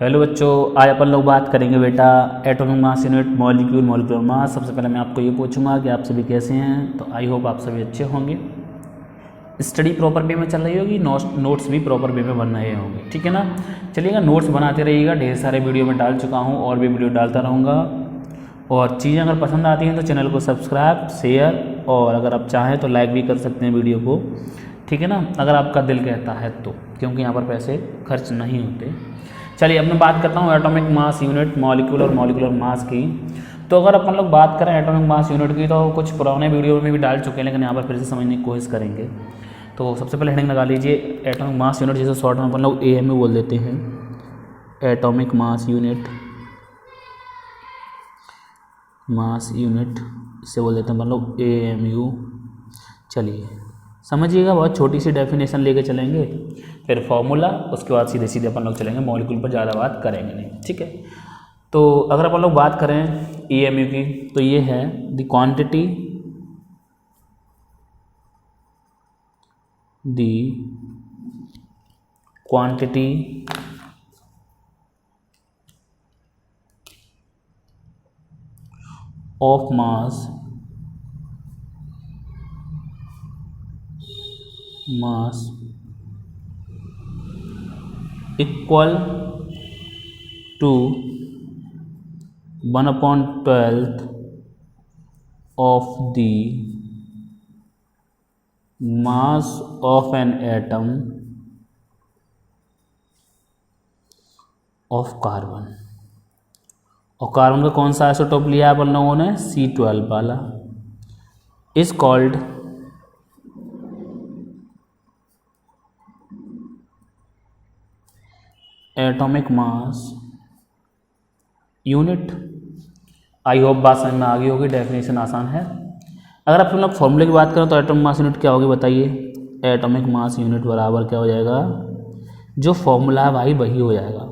Hello बच्चों, आज अपन लोग बात करेंगे बेटा atomic mass unit, molecular mass. सबसे पहले मैं आपको ये पूछूंगा कि आप सभी कैसे हैं। तो आई होप आप सभी अच्छे होंगे। स्टडी प्रॉपर वे में चल रही होगी, नोट्स भी प्रॉपर वे में बन रहे होंगे, ठीक है ना। चलिएगा, नोट्स बनाते रहिएगा। ढेर सारे वीडियो में डाल चुका हूँ और भी वीडियो डालता रहूँगा। और चीज़ें अगर पसंद आती हैं तो चैनल को सब्सक्राइब, शेयर और अगर आप चाहें तो लाइक भी कर सकते हैं वीडियो को, ठीक है ना, अगर आपका दिल कहता है तो, क्योंकि यहाँ पर पैसे खर्च नहीं होते। चलिए अब मैं बात करता हूँ atomic mass unit, molecular mass की। तो अगर अपन लोग बात करें एटॉमिक मास यूनिट की तो कुछ पुराने वीडियो में भी डाल चुके हैं, लेकिन यहाँ पर फिर से समझने की कोशिश करेंगे। तो सबसे पहले हेडिंग लगा लीजिए एटॉमिक मास यूनिट, जिसे शॉर्ट में अपन लोग AMU बोल देते हैं। एटॉमिक मास यूनिट, इससे बोल देते हैं अपन लोग AMU। चलिए समझिएगा, बहुत छोटी सी डेफिनेशन लेके चलेंगे, फिर फॉर्मूला, उसके बाद सीधे सीधे अपन लोग चलेंगे मॉलिक्यूल पर, ज़्यादा बात करेंगे नहीं, ठीक है। तो अगर अपन लोग बात करें AMU की तो ये है the quantity of mass equal to 1/12 of the mass of an atom of carbon। और कार्बन का कौन सा आइसोटोप लिया है अपन लोगों ने, C12 वाला, is called atomic mass unit. I hope बात समझ में आ गई होगी, डेफिनेशन आसान है। अगर आप लोग फॉर्मूले की बात करें तो एटॉमिक मास यूनिट क्या होगी बताइए। एटॉमिक मास यूनिट बराबर क्या हो जाएगा, जो फॉर्मूला है भाई वही हो जाएगा,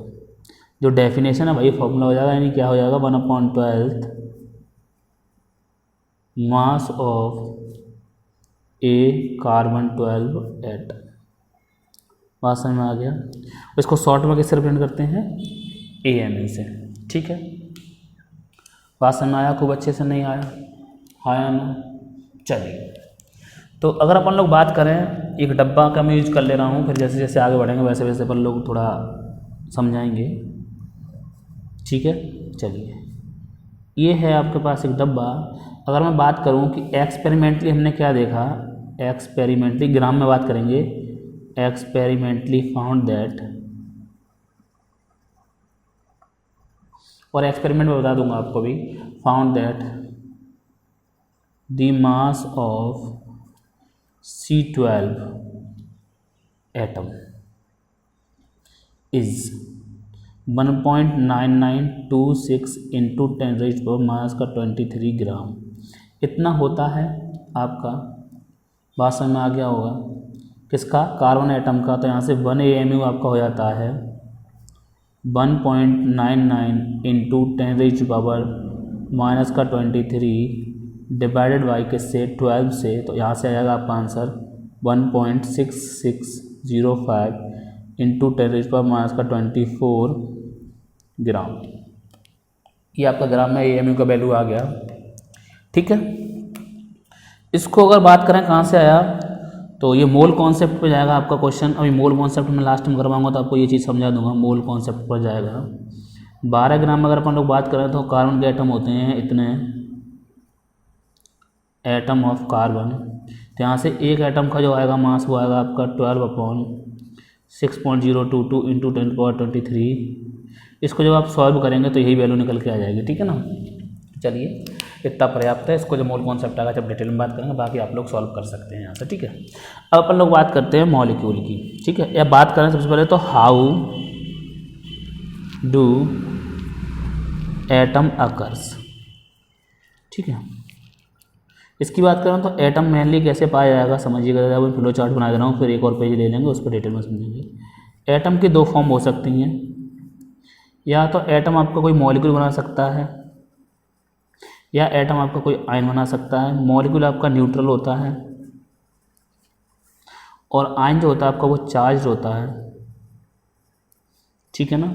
जो डेफिनेशन है वही फॉर्मूला हो जाएगा। यानी क्या हो जाएगा, 1/12 mass of A carbon 12 atom. बात समझ में आ गया। इसको शॉर्ट में किससे रिप्रेजेंट करते हैं, AMU से, ठीक है। बात समझ में आया, खूब अच्छे से नहीं आया, आया ना। चलिए तो अगर अपन लोग बात करें, एक डब्बा का मैं यूज कर ले रहा हूँ, फिर जैसे जैसे आगे बढ़ेंगे वैसे वैसे अपन लोग थोड़ा समझाएंगे, ठीक है। चलिए ये है आपके पास एक डब्बा। अगर मैं बात करूँ कि एक्सपेरिमेंटली हमने क्या देखा, एक्सपेरिमेंटली ग्राम में बात करेंगे, एक्सपेरिमेंटली फाउंड दैट, और एक्सपेरिमेंट में बता दूंगा आपको भी, found that the mass of C12 atom is 1.9926 into 10⁻⁻23 ग्राम। इतना होता है आपका। बात समझ में आ गया होगा, किसका, कार्बन एटम का। तो यहाँ से 1 AMU आपका हो जाता है 1.99 इंटू 10⁻⁻23 डिवाइडेड बाई किससे, 12 से। तो यहाँ से आ जाएगा आपका आंसर 1.6605 इंटू 10⁻⁻24 ग्राम। ये आपका ग्राम में AMU का वैल्यू आ गया, ठीक है। इसको अगर बात करें कहाँ से आया, तो ये मोल कॉन्सेप्ट पे जाएगा आपका क्वेश्चन। अभी मोल कॉन्सेप्ट में लास्ट में करवाऊंगा तो आपको ये चीज़ समझा दूंगा, मोल कॉन्सेप्ट पर जाएगा। 12 ग्राम अगर अपन लोग बात करें तो कार्बन के एटम होते हैं इतने, एटम ऑफ कार्बन। तो यहाँ से एक एटम का जो आएगा मास वो आएगा आपका 12/6.022 इंटू 10⁻23। इसको जब आप सॉल्व करेंगे तो यही वैल्यू निकल के आ जाएगी, ठीक है ना। चलिए इतना पर्याप्त है। इसको जब मोल कॉन्सेप्ट आएगा जब डिटेल में बात करेंगे, बाकी आप लोग सॉल्व कर सकते हैं यहाँ से, ठीक है। अब अपन लोग बात करते हैं मॉलिक्यूल की, ठीक है। या बात करें सबसे पहले तो हाउ डू एटम अकर्स, ठीक है। इसकी बात करें तो एटम मेनली कैसे पाया जाएगा समझिएगा। मैं फ्लो चार्ट बना दे रहा हूँ, फिर एक और पेज ले लेंगे, उस पर डिटेल में समझेंगे। एटम की दो फॉर्म हो सकती हैं, या तो एटम आपका कोई मॉलिक्यूल बना सकता है, या एटम आपका कोई आयन बना सकता है। मॉलिक्यूल आपका न्यूट्रल होता है और आयन जो होता है आपका वो चार्ज होता है, ठीक है ना।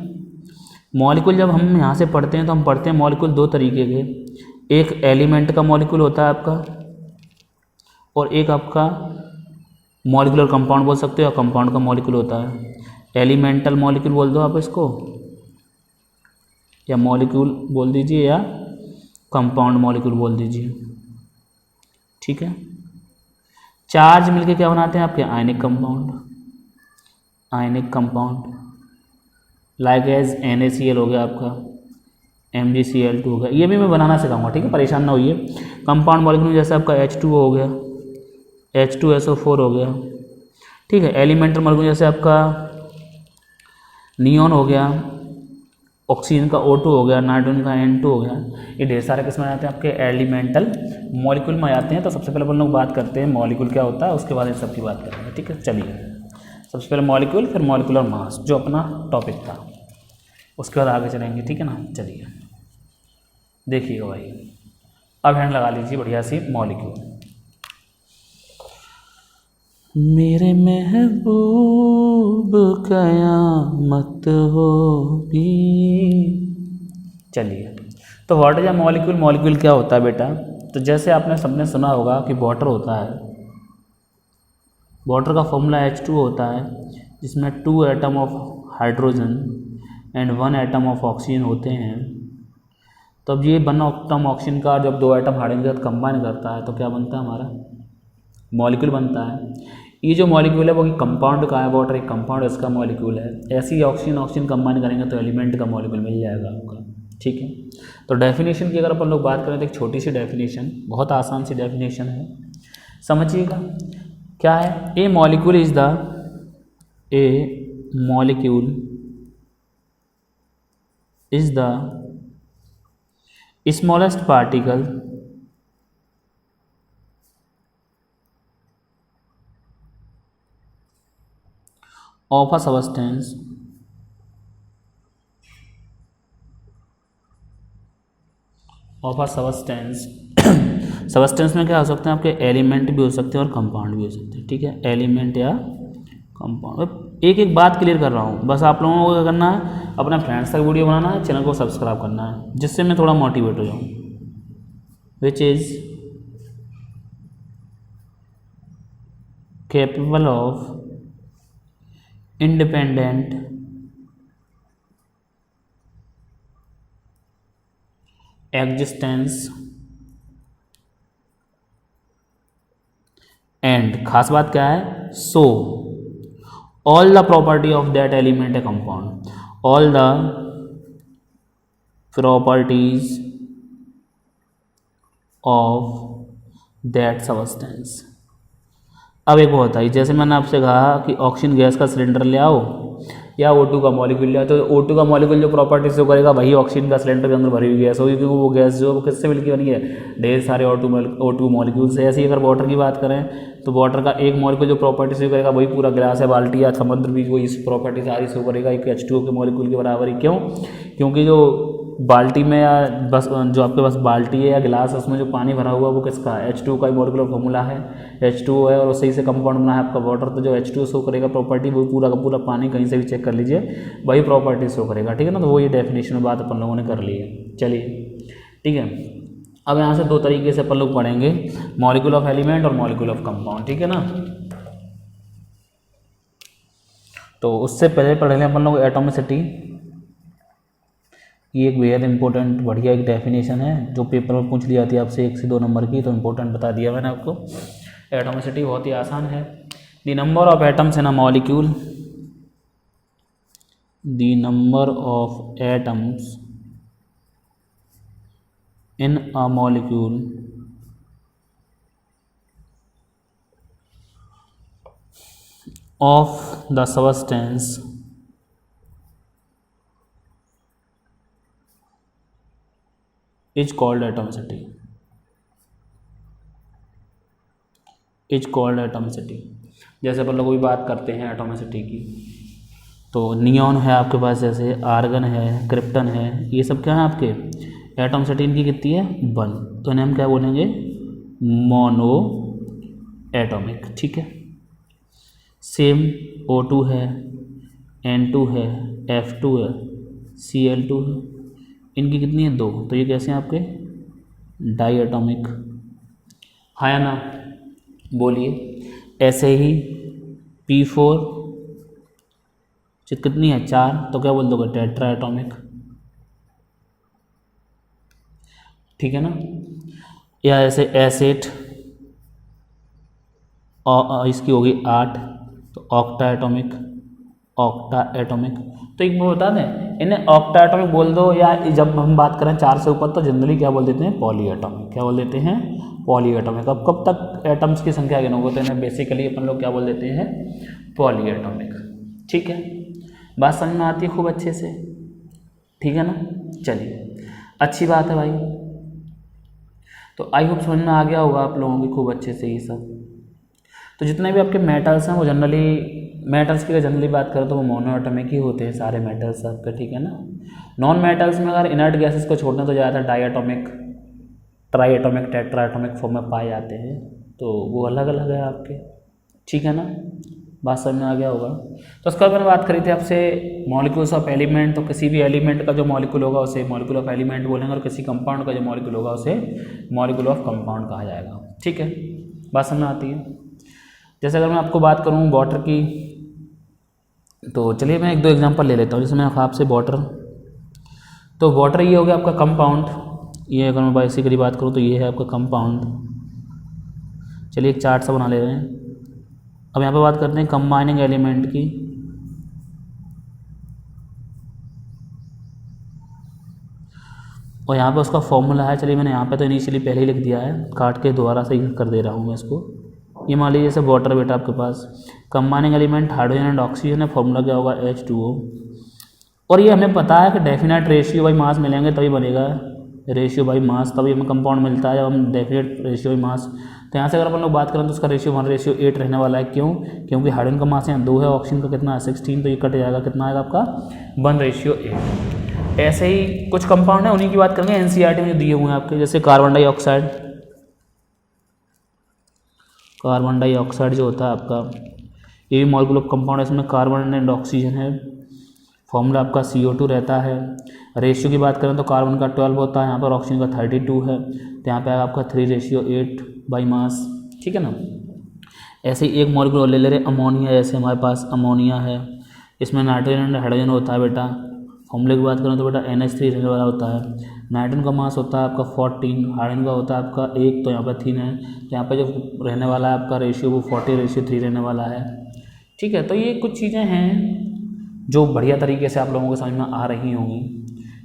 मॉलिक्यूल जब हम यहाँ से पढ़ते हैं तो हम पढ़ते हैं मॉलिक्यूल दो तरीके के, एक एलिमेंट का मॉलिक्यूल होता है आपका, और एक आपका मॉलिक्यूलर कंपाउंड बोल सकते हो, या कंपाउंड का मॉलिक्यूल होता है। एलिमेंटल मॉलिक्यूल बोल दो आप इसको, या मॉलिक्यूल बोल दीजिए, या कंपाउंड मॉलिक्यूल बोल दीजिए, ठीक है। चार्ज मिलके क्या बनाते हैं आपके ionic compound, ionic compound, like as NaCl हो गया आपका, MgCl2 हो गया, ये भी मैं बनाना सिखाऊंगा, ठीक है, परेशान ना होइए। कंपाउंड मॉलिक्यूल जैसे आपका H2O हो गया, H2SO4 हो गया, ठीक है। एलिमेंटल मॉलिक्यूल जैसे आपका नियॉन हो गया, ऑक्सीजन का O2 हो गया, नाइट्रोजन का N2 हो गया, ये ढेर सारे किस्म आते हैं आपके एलिमेंटल मॉलिक्यूल में आते हैं। तो सबसे पहले अपन लोग बात करते हैं मॉलिक्यूल क्या होता है, उसके बाद इन सब की बात करेंगे, ठीक है। चलिए, सबसे पहले मॉलिक्यूल, फिर मॉलिक्यूलर मास जो अपना टॉपिक था, उसके बाद आगे चलेंगे, ठीक है ना। चलिए देखिएगा भाई, अब हैंड लगा लीजिए बढ़िया सी मॉलिक्यूल। मेरे महबूब कयामत होगी। चलिए, तो what is a molecule, molecule क्या होता है बेटा। तो जैसे आपने सबने सुना होगा कि वाटर होता है, वाटर का फॉर्मूला H2 होता है, जिसमें 2 atom of hydrogen and 1 atom of oxygen होते हैं। तो अब ये 1 एटम ऑक्सीजन का जब 2 एटम हाइड्रोजन के साथ कंबाइन करता है तो क्या बनता है, हमारा मॉलिक्यूल बनता है। ये जो मॉलिक्यूल है वो कंपाउंड का है, वाटर एक कंपाउंड इसका मॉलिक्यूल है। ऐसे ही ऑक्सीजन ऑक्सीजन कंबाइन करेंगे तो एलिमेंट का मॉलिक्यूल मिल जाएगा आपका, ठीक है। तो डेफिनेशन की अगर अपन लोग बात करें तो एक छोटी सी डेफिनेशन, बहुत आसान सी डेफिनेशन है, समझिएगा क्या है। A molecule is the, a molecule is the smallest particle of a substance substance में क्या हो सकते हैं आपके, एलिमेंट भी हो सकते हैं और कंपाउंड भी हो सकते हैं, ठीक है। एलिमेंट या कंपाउंड, एक एक बात क्लियर कर रहा हूँ, बस आप लोगों को क्या करना है, अपने फ्रेंड्स तक वीडियो बनाना है, चैनल को सब्सक्राइब करना है, जिससे मैं थोड़ा मोटिवेट हो जाऊँ। Which is capable of independent existence and खास बात क्या है, so all the property of that element a compound, all the properties of that substance। अब एक होता है, जैसे मैंने आपसे कहा कि ऑक्सीजन गैस का सिलेंडर ले आओ या O2 का मॉलिक्यूल ले आओ, तो O2 का मॉलिक्यूल जो प्रॉपर्टी शो करेगा वही ऑक्सीजन का सिलेंडर के अंदर भरी हुई गैस होगी, क्योंकि वो गैस जो वो किससे मिलकर बनी है, ढेर सारे O2 मॉलिक्यूल से। ऐसे ही अगर वाटर की बात करें तो वाटर का एक मॉलिक्यूल जो प्रॉपर्टी शो करेगा वही पूरा गिलास है, बाल्टी या समुद्र भी वही इस प्रॉपर्टी सारी शो करेगा, एक H2O के मॉलिक्यूल के बराबर ही। क्यों, क्योंकि जो बाल्टी में या बस जो आपके पास बाल्टी है या गिलास है उसमें जो पानी भरा हुआ है वो किसका है, H2O का मॉलिक्यूलर फॉर्मूला है, H2O है, और सही से कंपाउंड बना है आपका वाटर। तो जो H2O शो करेगा प्रॉपर्टी वो पूरा का पूरा पानी, कहीं से भी चेक कर लीजिए वही प्रॉपर्टी शो करेगा, ठीक है ना। तो वो ये डेफिनेशन में बात अपन लोगों ने कर ली है। चलिए ठीक है, अब यहाँ से दो तरीके से अपन लोग पढ़ेंगे, मॉलिक्यूल ऑफ एलिमेंट और मॉलिक्यूल ऑफ कंपाउंड, ठीक है ना। तो उससे पहले पढ़ लें अपन लोग एटॉमिसिटी। ये एक बेहद इंपॉर्टेंट बढ़िया एक डेफिनेशन है जो पेपर में पूछ ली जाती है आपसे 1 से 2 नंबर की, तो इंपॉर्टेंट बता दिया मैंने आपको। एटॉमिसिटी बहुत ही आसान है, the number of atoms in a molecule, the number of atoms in a molecule of the substance is called atomicity, is called atomicity। जैसे अपन लोग भी बात करते हैं एटॉमिसिटी की, तो नियॉन है आपके पास, जैसे आर्गन है, क्रिप्टन है, ये सब क्या है आपके एटॉमिसिटी इनकी कितनी है 1, तो इन्हें हम क्या बोलेंगे मोनो एटॉमिक, ठीक है। सेम O2 है, N2 है, F2 है, Cl2 है, इनकी कितनी है 2, तो ये कैसे हैं आपके डाई एटॉमिक, हाँ या ना बोलिए। ऐसे ही P4 कितनी है 4, तो क्या बोल दोगे टेट्रा एटॉमिक, ठीक है ना। या ऐसे एसिड इसकी होगी 8, तो ऑक्टा एटॉमिक, ऑक्टा एटॉमिक। तो एक बात बता दें, इन्हें ऑक्टा एटॉमिक बोल दो, या जब हम बात करें 4 से ऊपर तो जनरली क्या बोल देते हैं पॉली एटॉमिक, क्या बोल देते हैं पॉली एटॉमिक। अब कब तक एटम्स की संख्या गिनोगे तो इन्हें बेसिकली अपन लोग क्या बोल देते हैं पॉली एटॉमिक, ठीक है। बात समझ में आती है खूब अच्छे से, ठीक है ना। चलिए अच्छी बात है भाई, तो आई होप समझ में आ गया होगा आप लोगों की खूब अच्छे से ये सब। तो जितने भी आपके मेटल्स हैं वो जनरली, मेटल्स की अगर जनरली बात करें तो वो मोनो एटॉमिक ही होते हैं सारे मेटल्स आपके, ठीक है ना। नॉन मेटल्स में अगर इनर्ट गैसेस को छोड़ना तो ज़्यादातर diatomic, triatomic, tetratomic form में पाए जाते हैं, तो वो अलग अलग है आपके, ठीक है ना। बात समझ में आ गया होगा। तो उसके बाद मैंने बात करी थी आपसे मॉलिक्यूल्स ऑफ एलिमेंट, तो किसी भी एलिमेंट का जो मॉलिक्यूल होगा उसे मॉलिक्यूल ऑफ एलिमेंट बोलेंगे, और किसी कंपाउंड का जो मॉलिक्यूल होगा उसे मॉलिक्यूल ऑफ कंपाउंड कहा जाएगा, ठीक है। बात समझ में आती है। जैसे अगर मैं आपको बात करूँ वाटर की, तो चलिए मैं 1-2 एग्जांपल ले लेता हूँ। जैसे मैं आपसे वाटर, तो वाटर ये हो गया आपका कंपाउंड, ये अगर मैं बेसिकली बात करूँ तो ये है आपका कंपाउंड। चलिए एक चार्ट सा बना ले रहे हैं। अब यहाँ पे बात करते हैं कंबाइनिंग एलिमेंट की, और यहाँ पे उसका फॉर्मूला है। चलिए मैंने यहाँ पे तो इनिशियली पहले ही लिख दिया है, काट के दोबारा से ही कर दे रहा हूँ मैं इसको। ये मान लीजिए जैसे वाटर बेटा आपके पास combining element hydrogen and oxygen है, फॉर्मूला क्या होगा H2O। और ये हमें पता है कि डेफिनेट रेशियो बाई मास मिलेंगे तभी बनेगा, रेशियो बाई मास, तभी हमें कंपाउंड मिलता है जब हम डेफिनेट रेशियो बाई मास। तो यहाँ से अगर अपन लोग बात करें तो उसका रेशियो 1:8 रहने वाला है। क्यों? क्योंकि हाइड्रोजन का मास यहाँ 2 है, ऑक्सीजन का कितना है 16, तो ये कट जाएगा, कितना आएगा आपका 1:8। ऐसे ही कुछ कंपाउंड है उन्हीं की बात करेंगे एनसीईआरटी में जो दिए हुए हैं आपके, जैसे कार्बन डाइऑक्साइड, कार्बन डाइऑक्साइड जो होता है आपका, ये भी मॉलिक्यूल ऑफ कंपाउंड है, इसमें कार्बन एंड ऑक्सीजन है, फॉर्मूला आपका CO2 रहता है। रेशियो की बात करें तो कार्बन का 12 होता है यहाँ पर, ऑक्सीजन का 32 है, तो यहाँ पे आएगा आपका 3:8 बाई मास, ठीक है ना। ऐसे ही एक मॉलिक्यूल ले रहे अमोनिया, जैसे हमारे पास अमोनिया है, इसमें नाइट्रोजन एंड हाइड्रोजन होता है बेटा। फॉर्मूले की बात करें तो बेटा NH3 रहने वाला होता है। नाइट्रोजन का मास होता है आपका 14, हाइड्रोजन का होता है आपका 1, तो यहाँ पर 3 है, तो यहाँ पर जो रहने वाला है आपका रेशियो वो 40:3 रहने वाला है, ठीक है। तो ये कुछ चीज़ें हैं जो बढ़िया तरीके से आप लोगों को समझ में आ रही होंगी,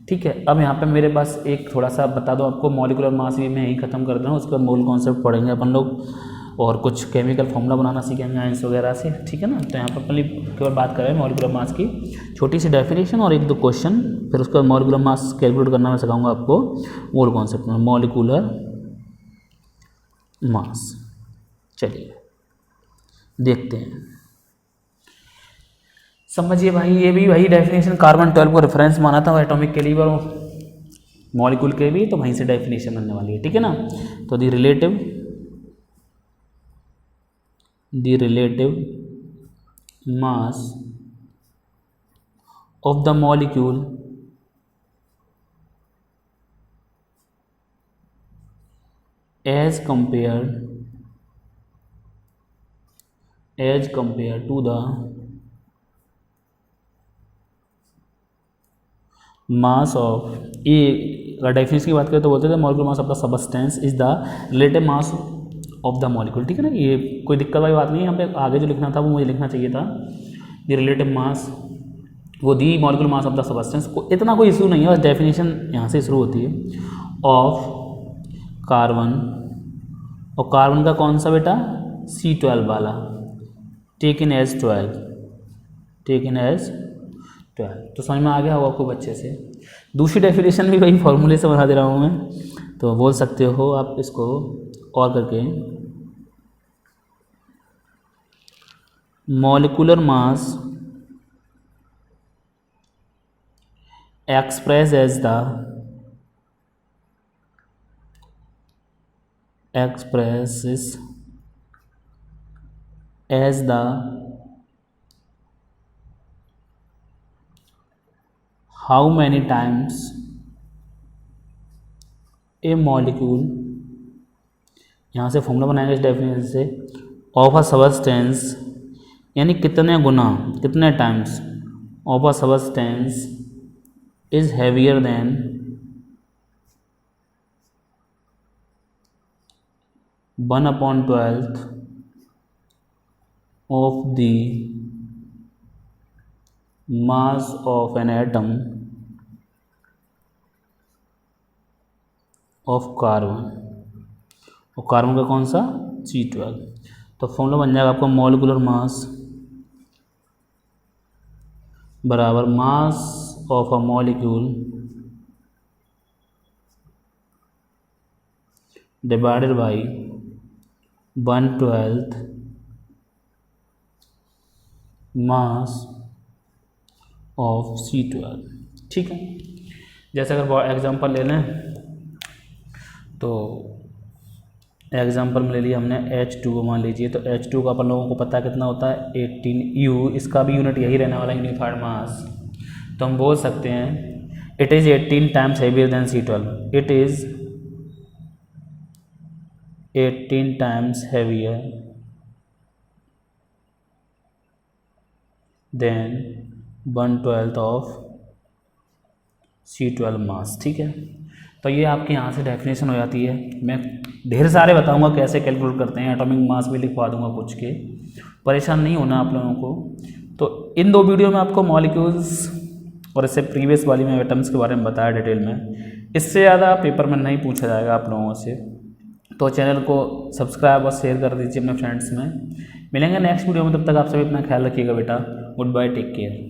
ठीक है। अब यहाँ पे मेरे पास एक थोड़ा सा बता दो आपको, मॉलिक्यूलर मास भी मैं यही खत्म कर दूँ, उसके बाद मोल कॉन्सेप्ट पढ़ेंगे अपन लोग, और कुछ केमिकल फॉर्मूला बनाना सीखेंगे आयंस वगैरह से, ठीक है ना। तो यहाँ पर पहले केवल बात करें मॉलिक्यूलर मास की, छोटी सी डेफिनेशन और 1-2 क्वेश्चन, फिर उसके बाद मॉलिक्यूलर मास कैलकुलेट करना मैं सिखाऊंगा आपको मोल कॉन्सेप्ट में, मॉलिक्यूलर मास। चलिए देखते हैं, समझिए भाई। ये भी वही डेफिनेशन, कार्बन 12 को रेफरेंस माना था एटॉमिक के लिए और मॉलिक्यूल के भी, तो वहीं से डेफिनेशन बनने वाली है, ठीक है ना। तो the relative mass of the molecule as compare to the mass of, ये अगर डेफिनेशन की बात करें तो बोलते थे molecular mass of the substance is the relative mass of the molecule, ठीक है ना। ये कोई दिक्कत वाली बात नहीं है, यहाँ पे आगे जो लिखना था वो मुझे लिखना चाहिए था, द रिलेटिव मास, वो the molecular mass of the substance को, इतना कोई इशू नहीं है, बस डेफिनेशन यहाँ से शुरू होती है, ऑफ कार्बन, और कार्बन का कौन सा बेटा C12 वाला, टेकन एज 12, तो समझ में आ गया होगा खूब अच्छे से। दूसरी डेफिनेशन भी वही फॉर्मूले से बना दे रहा हूँ मैं, तो बोल सकते हो आप इसको और करके, molecular mass express as the how many times a molecule, यहाँ से फॉर्मूला बनाएंगे इस डेफिनेशन से, ऑफ अ सबस्टेंस, यानी कितने गुना, कितने times, of a substance is heavier than 1/12 of the mass of an atom of carbon, और कार्बन का कौन सा, C12। तो फॉर्मूला बन जाएगा आपका मॉलिक्यूलर मास बराबर mass of a molecule divided by 1/12 mass of C12। ठीक है, जैसे अगर एग्जांपल ले लें तो एग्जांपल में ले लिया हमने H2 को, मान लीजिए तो H2 का अपन लोगों को पता है कितना होता है 18 U, इसका भी यूनिट यही रहने वाला यूनिफाइड मास। तो हम बोल सकते हैं it is 18 times heavier than C12, it is 18 times heavier than 1/12 of C12 mass. ठीक है, तो ये आपके यहाँ से डेफिनेशन हो जाती है। मैं ढेर सारे बताऊंगा कैसे कैलकुलेट करते हैं, एटॉमिक मास भी लिखवा दूंगा कुछ के, परेशान नहीं होना आप लोगों को। तो इन 2 वीडियो में आपको मॉलिक्यूल्स और इससे प्रीवियस वाली में एटम्स के बारे में बताया डिटेल में, इससे ज़्यादा पेपर में नहीं पूछा जाएगा आप लोगों से। तो चैनल को सब्सक्राइब और शेयर कर दीजिए अपने फ्रेंड्स में। मिलेंगे नेक्स्ट वीडियो में, तब तक आप सभी अपना ख्याल रखिएगा बेटा। Goodbye, take care.